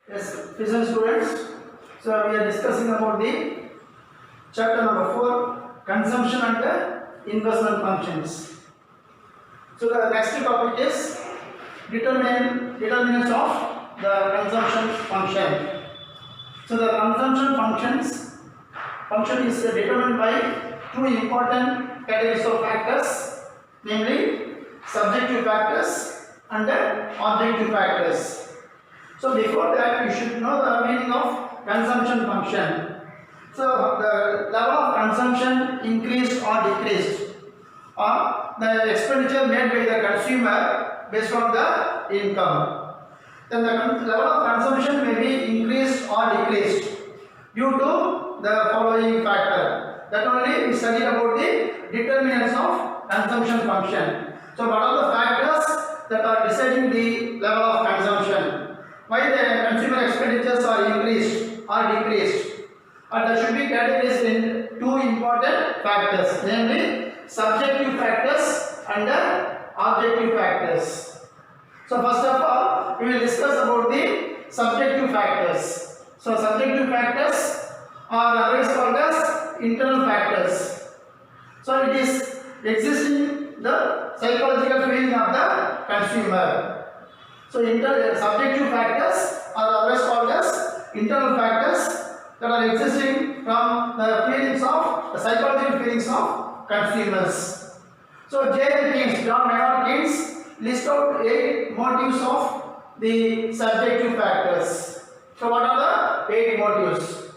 Yes, listen students. So we are discussing about the chapter number 4, consumption and investment functions. So the next topic is determinants of the consumption function. So the consumption function is determined by two important categories of factors, namely subjective factors and objective factors. So before that, you should know the meaning of consumption function. So the level of consumption increased or decreased, or the expenditure made by the consumer based on the income. Then the level of consumption may be increased or decreased due to the following factor. That only we studied about the determinants of consumption function. So what are the factors that are deciding the level of consumption? Why the consumer expenditures are increased or decreased? And there should be categorized in two important factors, namely subjective factors and objective factors. So first of all, we will discuss about the subjective factors. So subjective factors are otherwise called as internal factors. So it is existing the psychological feeling of the consumer. So subjective factors are always called as internal factors that are existing from the feelings of the psychological feelings of consumers. So John Maynard Keynes list out 8 motives of the subjective factors. So what are the 8 motives?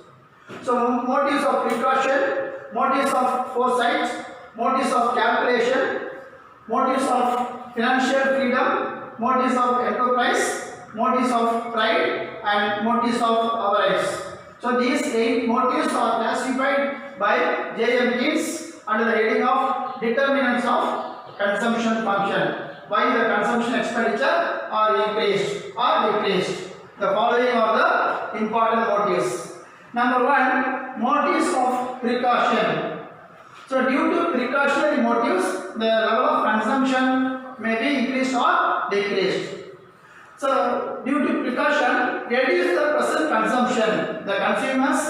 So motives of precaution, motives of foresight, motives of calculation, motives of financial freedom, motives of enterprise, motives of pride, and motives of avarice. So these 8 motives are classified by J.M. Keynes under the heading of determinants of consumption function. Why the consumption expenditure are increased or decreased? The following are the important motives. Number 1, motives of precaution. So due to precautionary motives, the level of consumption may be increased or decreased. So due to precaution, reduce the present consumption. The consumers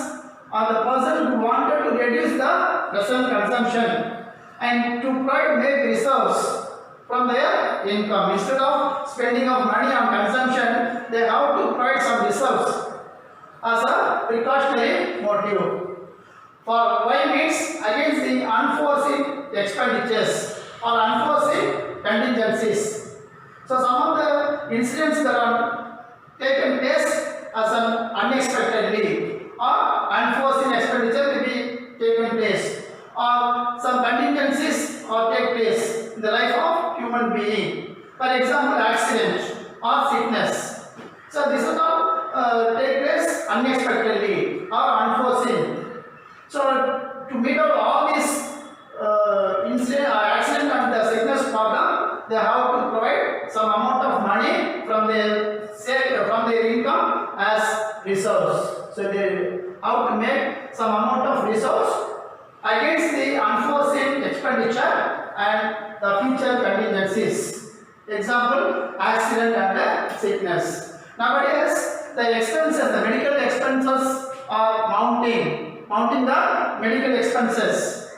or the person who wanted to reduce the present consumption and to make reserves from their income. Instead of spending of money on consumption, they have to provide some reserves as a precautionary motive. For why means against the unforeseen expenditures or unforeseen contingencies. So some of the incidents that are taken place as an unexpectedly or unforeseen expenditure may be taken place, or some contingencies or take place in the life of human being. For example, accident or sickness. So this is all take place unexpectedly or unforeseen. So to meet out all these incident or accident and the sickness problem, they have to provide some amount of money from their income as reserves. So they have to make some amount of reserves against the unforeseen expenditure and the future contingencies. Example, accident and sickness. Nowadays, the expenses, the medical expenses are mounting the medical expenses,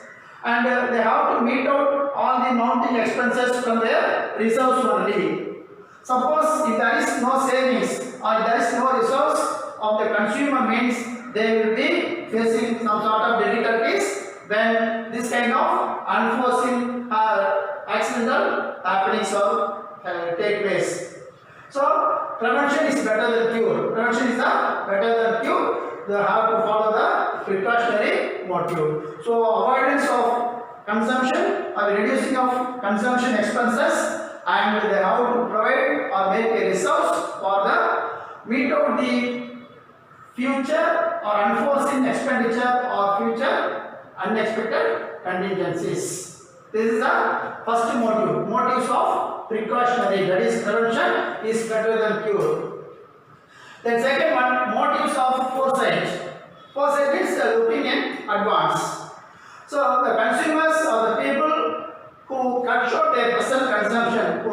and they have to meet out all the mounting expenses from their reserves only. Suppose if there is no savings or there is no resource of the consumer, means they will be facing some sort of difficulties when this kind of unforeseen accidental happenings take place. So prevention is better than cure. Prevention is better than cure. They have to follow the precautionary motive. So avoidance of consumption or reducing of consumption expenses, and they have to provide or make a resource for the meet out the future or unforeseen expenditure or future unexpected contingencies. This is the first motive. Motives of precautionary, that is prevention is better than cure. Then second one, motives of foresight. Foresight is looking in advance. So the consumers or the people who cut short their present consumption,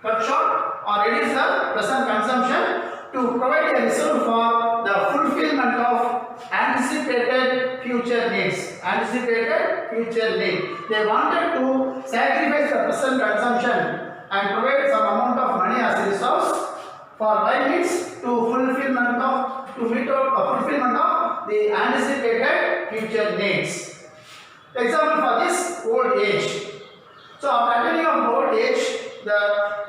cut short or present consumption to provide a reserve for the fulfillment of anticipated future needs. Anticipated future need. They wanted to sacrifice the present consumption and provide some amount of money as a resource for by means to fulfillment of fulfillment of the anticipated future needs. Example for this, old age. So after attaining of old age, the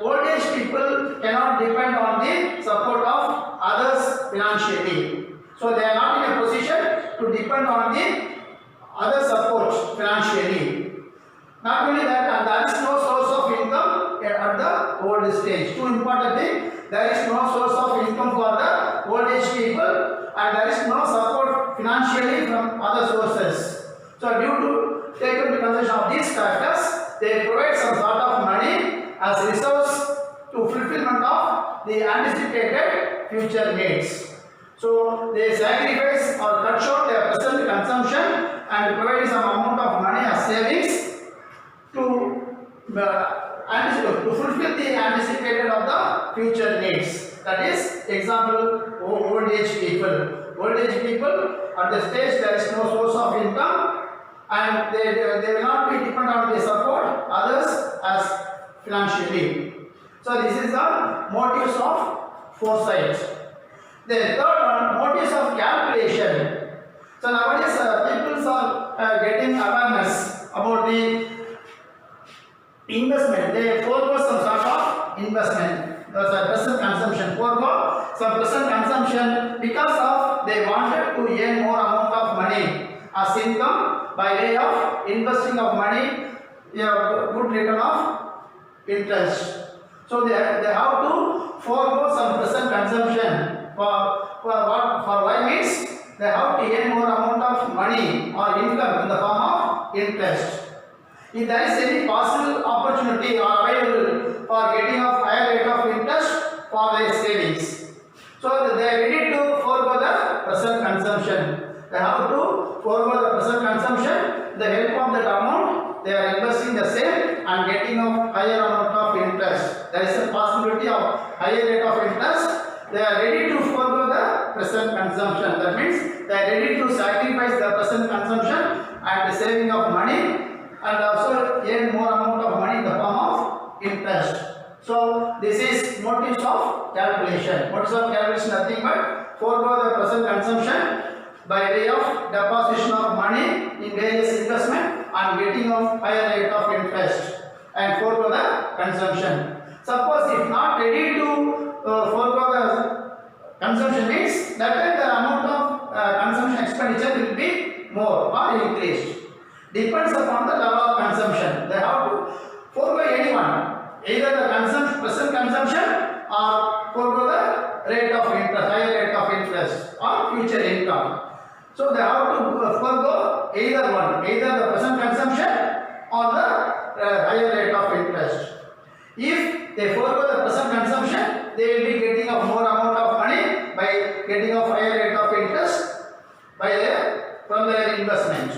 old age people cannot depend on the support of others financially. So they are not in a position to depend on the other support financially. Not only that, there is no source of income at the old stage. Two important things, there is no source of income for the old age people and there is no support financially from other sources. So due to take into consideration of these factors, they provide some sort of money as a resource to fulfillment of the anticipated future needs. So they sacrifice or cut short their present consumption and provide some amount of money as savings to fulfill the anticipated of the future needs. That is example old age people. Old age people at the stage there is no source of income and they will not be dependent on the support others as financially. So this is the motives of foresight. The third one, motives of calculation. So nowadays people are getting awareness about the investment. They forego some sort of investment. There's a present consumption. Forego some present consumption because of they wanted to earn more amount of money as income by way of investing of money, good return of interest. So they have to forego some present consumption for why means they have to earn more amount of money or income in the form of interest. If there is any possible opportunity or available for getting a higher rate of interest for their savings, so they are ready to forego the present consumption. They have to forego the present consumption. The help of that amount, they are investing the same and getting a higher amount of interest. There is a possibility of higher rate of interest. They are ready to forego the present consumption. That means they are ready to sacrifice the present consumption and the saving of money and also earn more amount of money in the form of interest. So this is motives of calculation. Motives of calculation nothing but forego the present consumption by way of deposition of money in various investment and getting of higher rate of interest and forego the consumption. Suppose if not ready to forego the consumption means that the amount of consumption expenditure will be more or increased. Depends upon the level of consumption. They have to forego anyone, either the present consumption or forego the rate of interest, higher rate of interest or future income. So they have to forego either one, either the present consumption or the higher rate of interest. If they forego the present consumption, they will be getting a more amount of money by getting a higher rate of interest from their investment.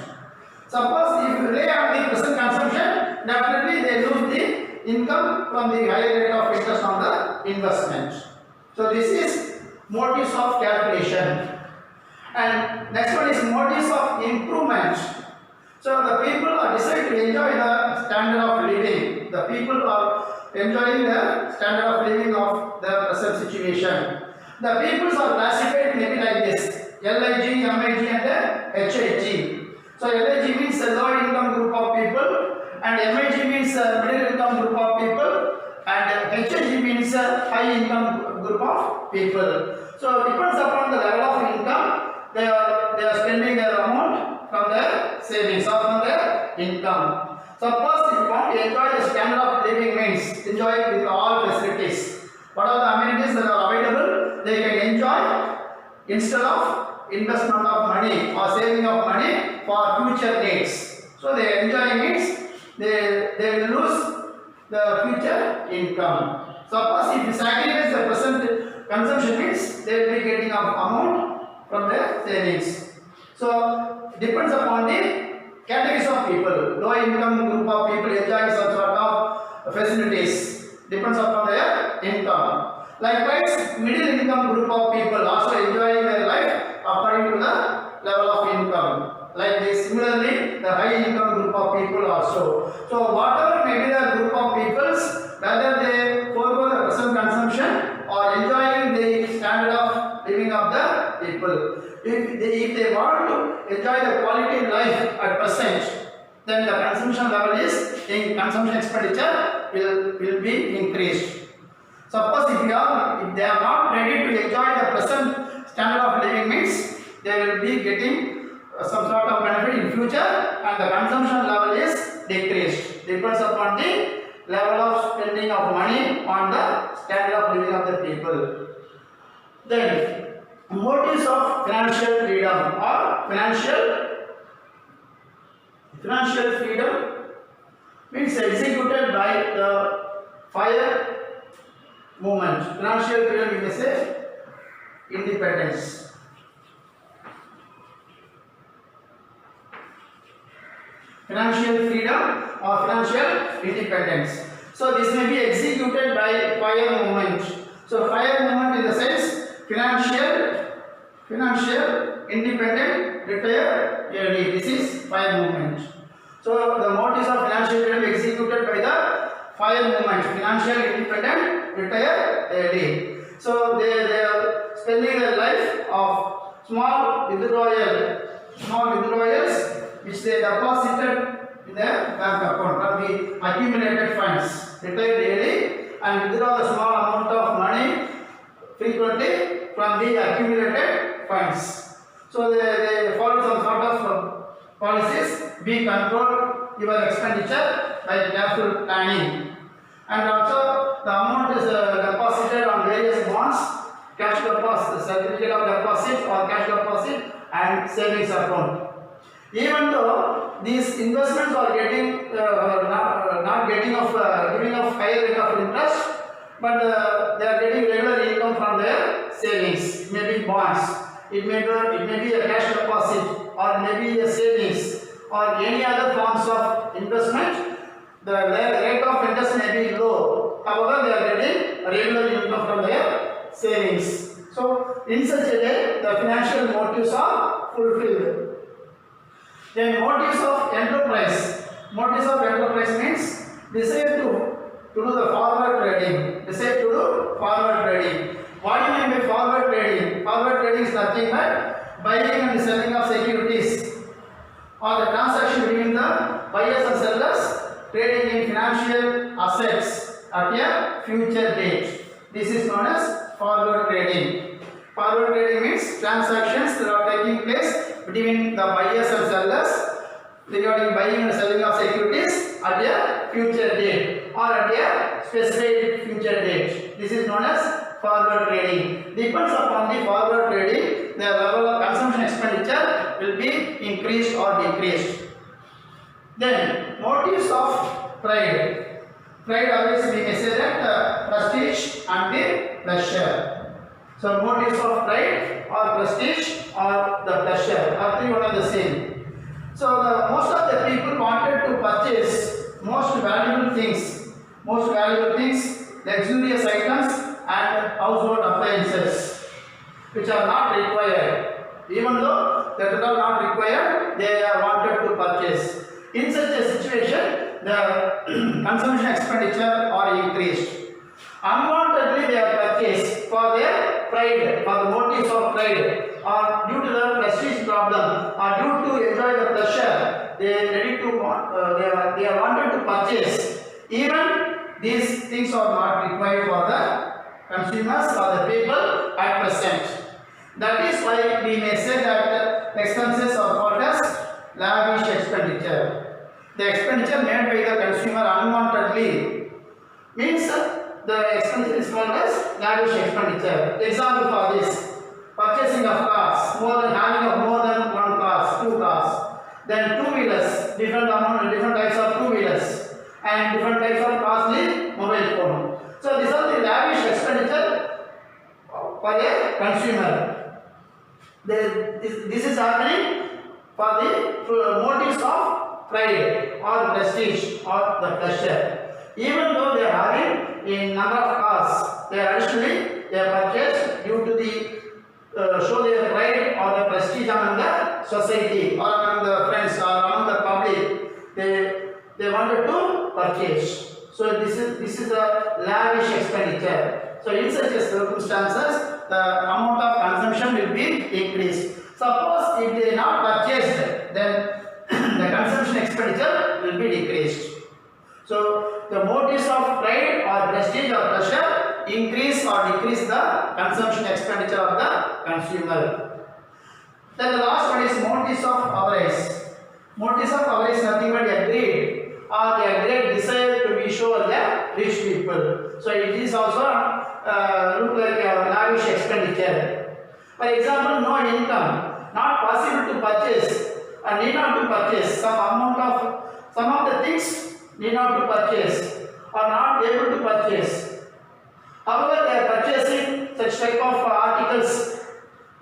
Suppose if you rely on the present consumption, definitely they lose the income from the higher rate of interest on the investment. So this is motives of calculation. And next one is motives of improvement. So the people are decided to enjoy the standard of living. The people are enjoying the standard of living of the present situation. The peoples are classified maybe like this: LIG, MIG and HIG. So LIG means a low income group of people and MIG means a middle income group of people and HIG means a high income group of people. So depends upon the level of income, they are spending their amount from their savings or from their income. Suppose if you want to enjoy the standard of living means enjoy it with all facilities. What are the amenities that are available? They can enjoy instead of investment of money or saving of money for future needs. So they enjoy means they will lose the future income. Suppose if you sacrifice the present consumption means they will be getting an amount from their savings. So depends upon the categories of people. Low income group of people enjoy some sort of facilities. depends upon their income. Likewise, middle income group of people also enjoying their life according to the level of income. Like this, similarly, the high income group of people also. So whatever may be the group of peoples, whether they forego the present consumption or enjoying the standard of living of the people. If they want to enjoy the quality life at present, then the consumption level is in consumption expenditure will be increased. Suppose if they are not ready to enjoy the present standard of living means they will be getting some sort of benefit in future and the consumption level is decreased. Depends upon the level of spending of money on the standard of living of the people. Then motives of financial freedom or financial freedom means executed by the FIRE movement. Financial freedom, you may say independence. Financial freedom or financial independence. So this may be executed by FIRE movement. So FIRE movement in the sense financial independent retire early. This is FIRE movement. So the motives of financial freedom executed by the FIRE movement, financial independent retire early. So they are spending their life of small withdrawals which they deposited in their bank account from the accumulated funds, retire early and withdraw a small amount of money frequently from the accumulated funds. So they follow some sort of policies. Be control your expenditure by careful planning, and also the amount is deposited on various bonds, cash deposit, certificate of deposit or cash deposit and savings account. Even though these investments are getting not getting of giving of higher rate of interest, but they are getting regular income from their savings. Maybe bonds, it may be a cash deposit or maybe a savings or any other forms of investment. The rate of interest may be low. However, they are getting regular income from their savings. So in such a way, the financial motives are fulfilled. Then motives of enterprise. Motives of enterprise means desire to do the forward trading. Desire to do forward trading. What do you mean by forward trading? Forward trading is nothing but buying and selling of securities or the transaction between the buyers and sellers trading in financial assets at a future date. This is known as forward trading. Forward trading means transactions that are taking place between the buyers and sellers regarding buying and selling of securities at a future date or at a specified future date. This is known as forward trading. Depends upon the forward trading, the level of consumption expenditure will be increased or decreased. Then motives of pride. Pride always we may say that prestige and the pleasure. So motives of pride or prestige or the pleasure are three one and the same. So most of the people wanted to purchase most valuable things, luxurious items and household appliances which are not required. Even though that are not required, they are wanted to purchase. In such a situation, the consumption expenditure are increased. Unwantedly, they are purchased for their pride, for the motives of pride, or due to the prestige problem, or due to enjoy the pleasure, they are ready to they are wanted to purchase. Even these things are not required for the consumers or the people at present. That is why we may say that expenses are called as lavish expenditure. The expenditure made by the consumer unwantedly means the expenditure is called as lavish expenditure. Example for this: purchasing of cars, having more than one cars, two cars, then two-wheelers, different types of two-wheelers, and different types of costly mobile phone. So these are the lavish expenditure for a consumer. This is happening for the motives of pride or prestige or the pleasure. Even though they are having in number of cars. They are additionally they are purchased due to the show their pride or the prestige among the society or among the friends or among the public. They wanted to purchase. So this is a lavish expenditure. So in such circumstances, the amount of consumption will be increased. Suppose if they are not purchased, then the consumption expenditure will be decreased. So the motives of pride or prestige or pleasure increase or decrease the consumption expenditure of the consumer. Then the last one is motives of avarice. Motives of avarice is nothing but a greed or a great desire to be shown the rich people. So it is also look like a lavish expenditure. For example, no income, not possible to purchase and need not to purchase some of the things need not to purchase or not able to purchase. However, they are purchasing such type of articles.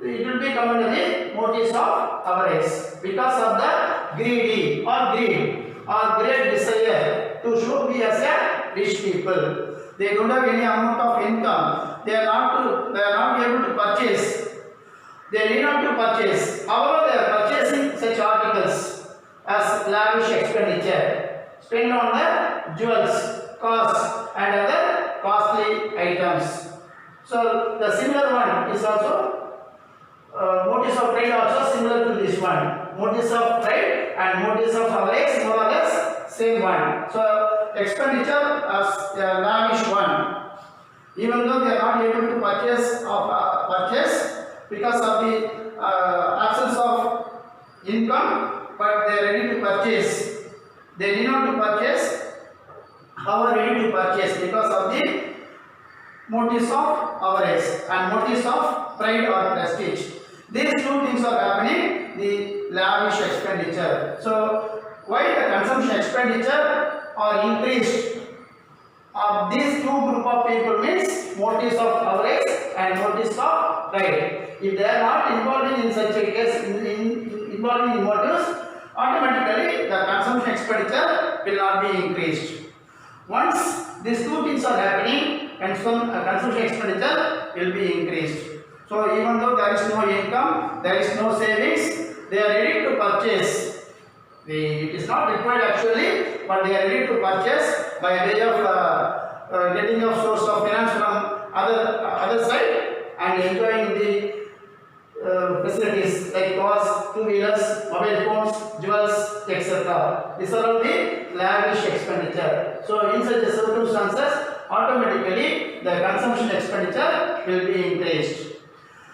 It will be covered in the motives of avarice because of the greedy or greed or great desire to show me as a rich people. They don't have any amount of income. They are not able to purchase. They need not to purchase. However, they are purchasing such articles as lavish expenditure. Spend on the jewels, cars, and other costly items. So the similar one is also motives of pride also similar to this one. Motives of pride and motives of avarice more or less same one. So expenditure as a lavish one. Even though they are not able to purchase because of the absence of income, but they are ready to purchase. They need not to purchase, however ready to purchase because of the motives of avarice and motives of pride or prestige. These two things are happening, the lavish expenditure. So why the consumption expenditure are increased? These two group of people means motives of avarice and motives of pride. If they are not involved in such a case, involving in motives, automatically the consumption expenditure will not be increased. Once these two things are happening, consumption expenditure will be increased. So even though there is no income, there is no savings, they are ready to purchase. It is not required actually, but they are ready to purchase by way of getting a source of finance from other side and enjoying the facilities like cars, two-wheelers, mobile phones, jewels, etc. These are all the lavish expenditure. So in such circumstances, automatically the consumption expenditure will be increased.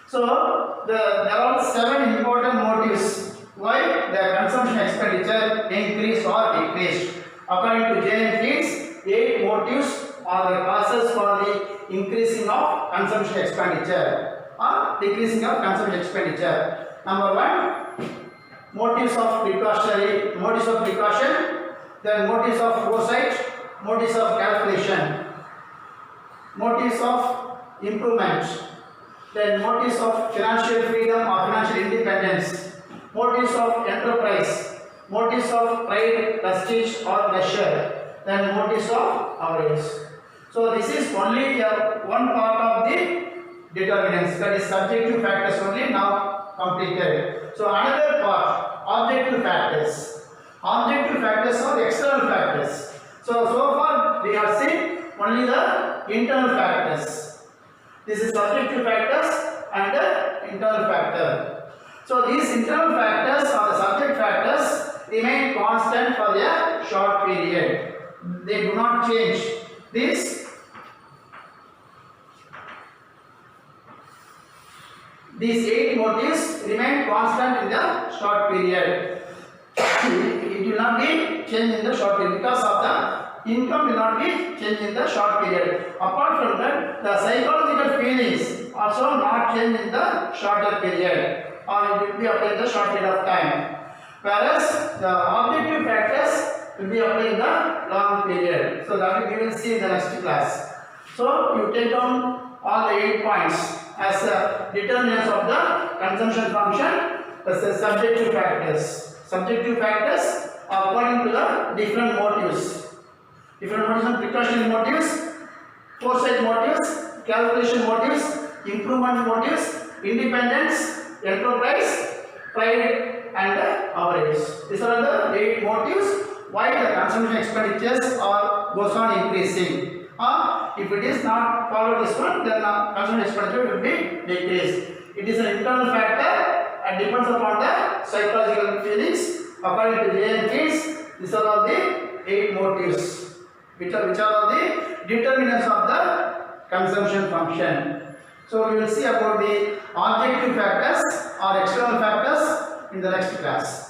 So there are 7 important motives why the consumption expenditure increased or decreased. According to J.M. Fields, 8 motives are the causes for the increasing of consumption expenditure or decreasing of consumption expenditure. Number 1, motives of precaution, then motives of foresight, motives of calculation, motives of improvement, then motives of financial freedom or financial independence, motives of enterprise, motives of pride, prestige or pleasure, then motives of avarice. So this is only one part of the determinants, that is subjective factors only now completed. So another part, objective factors. Objective factors are external factors. So far we have seen only the internal factors. This is subjective factors and the internal factor. So these internal factors or the subject factors remain constant for a short period. They do not change. These 8 motives remain constant in the short period. It will not be changed in the short period because of the income will not be changed in the short period. Apart from that, the psychological feelings also not change in the shorter period, or it will be applied in the short period of time. Whereas the objective factors will be applied in the long period. So that we will see in the next class. So you take down all the 8 points as determinants of the consumption function as the subjective factors. Subjective factors are according to the different motives. Different motives and precautionary motives foresight motives, calculation motives, improvement motives, independence, enterprise, pride, and average. These are the 8 motives why the consumption expenditures are goes on increasing. If it is not follow this one, then consumption expenditure will be decreased. It is an internal factor and depends upon the psychological feelings. According to J.N. Keynes, these are all the 8 motives, which are the determinants of the consumption function. So we will see about the objective factors or external factors in the next class.